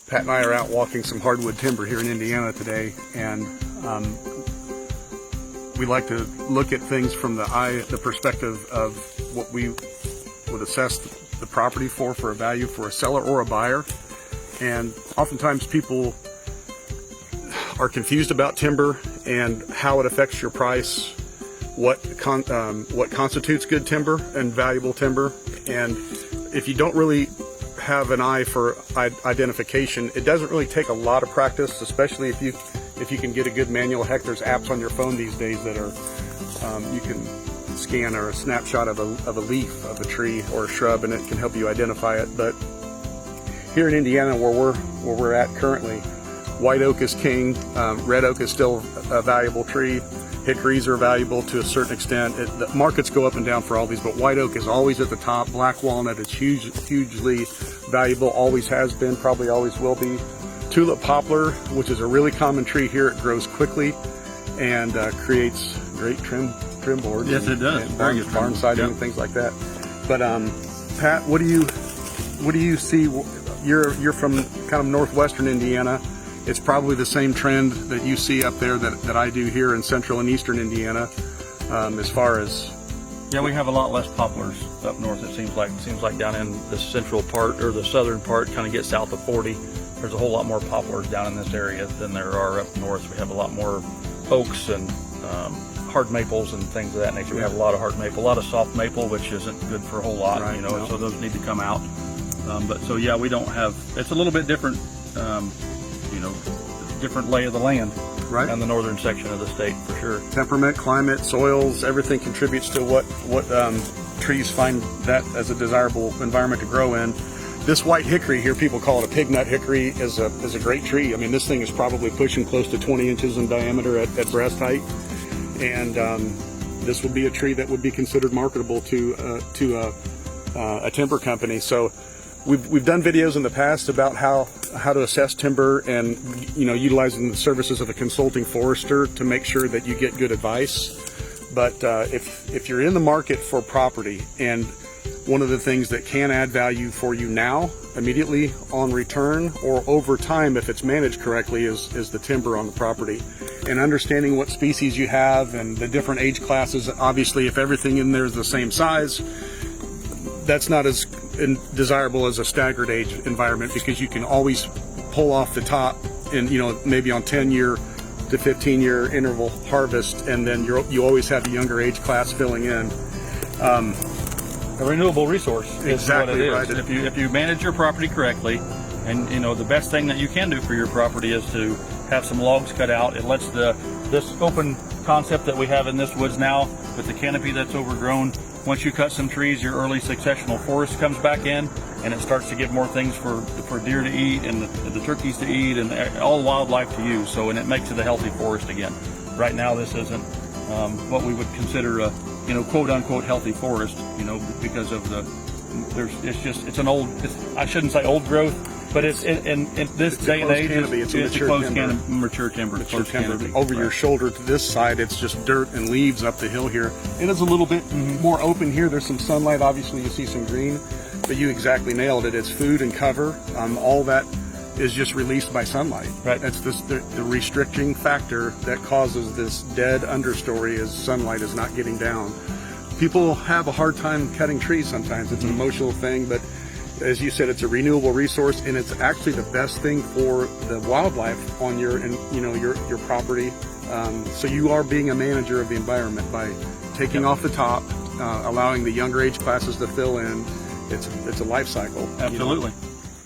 Pat and I are out walking some hardwood timber here in Indiana today, and we like to look at things from the perspective of what we would assess the property for a value for a seller or a buyer. And oftentimes people are confused about timber and how it affects your price, what constitutes good timber and valuable timber. And if you don't really have an eye for identification, it doesn't really take a lot of practice, especially if you can get a good manual. Heck, there's apps on your phone these days that are you can scan or a snapshot of a leaf of a tree or a shrub, and it can help you identify it. But here in Indiana, where we're at currently, white oak is king. Red oak is still a valuable tree. Hickories are valuable to a certain extent. The markets go up and down for all these, but white oak is always at the top. Black walnut is hugely valuable, always has been, probably always will be. Tulip poplar, which is a really common tree here, it grows quickly and creates great trim boards. Yes, it does. And barn siding and things like that. But Pat, what do you see? You're from kind of northwestern Indiana. It's probably the same trend that you see up there that I do here in central and eastern Indiana, as far as... Yeah, we have a lot less poplars up north. It seems like down in the central part or the southern part, kind of get south of 40. There's a whole lot more poplars down in this area than there are up north. We have a lot more oaks and hard maples and things of that nature. We have a lot of hard maple, a lot of soft maple, which isn't good for a whole lot, right, so those need to come out. But so yeah, we don't have, it's a little bit different, different lay of the land, right, on the northern section of the state, for sure. Temperament, climate, soils, everything contributes to what trees find that as a desirable environment to grow in. This white hickory here, people call it a pig nut hickory, is a great tree. I mean, this thing is probably pushing close to 20 inches in diameter at breast height, and this would be a tree that would be considered marketable to a timber company. So we've done videos in the past about how to assess timber and utilizing the services of a consulting forester to make sure that you get good advice. But if you're in the market for property, and one of the things that can add value for you now, immediately on return, or over time if it's managed correctly, is the timber on the property. And understanding what species you have and the different age classes. Obviously, if everything in there is the same size, that's not as desirable as a staggered age environment, because you can always pull off the top and maybe on 10-year to 15-year interval harvest, and then you always have the younger age class filling in. A renewable resource is exactly what it is. Right. If you manage your property correctly, and the best thing that you can do for your property is to have some logs cut out. It lets this open concept that we have in this woods now with the canopy that's overgrown. Once you cut some trees, your early successional forest comes back in, and it starts to give more things for deer to eat and the turkeys to eat and all wildlife to use. So, and it makes it a healthy forest again. Right now, this isn't what we would consider a quote unquote healthy forest, because of it's an old, I shouldn't say old growth, but in this day and age, it's a close mature timber. Over your shoulder to this side, it's just dirt and leaves up the hill here. It is a little bit more open here. There's some sunlight. Obviously, you see some green, but you exactly nailed it. It's food and cover. All that is just released by sunlight. Right. That's the restricting factor that causes this dead understory, is sunlight is not getting down. People have a hard time cutting trees sometimes. It's an emotional thing, but as you said, it's a renewable resource, and it's actually the best thing for the wildlife on your property. So you are being a manager of the environment by taking off the top, allowing the younger age classes to fill in. It's a life cycle. Absolutely.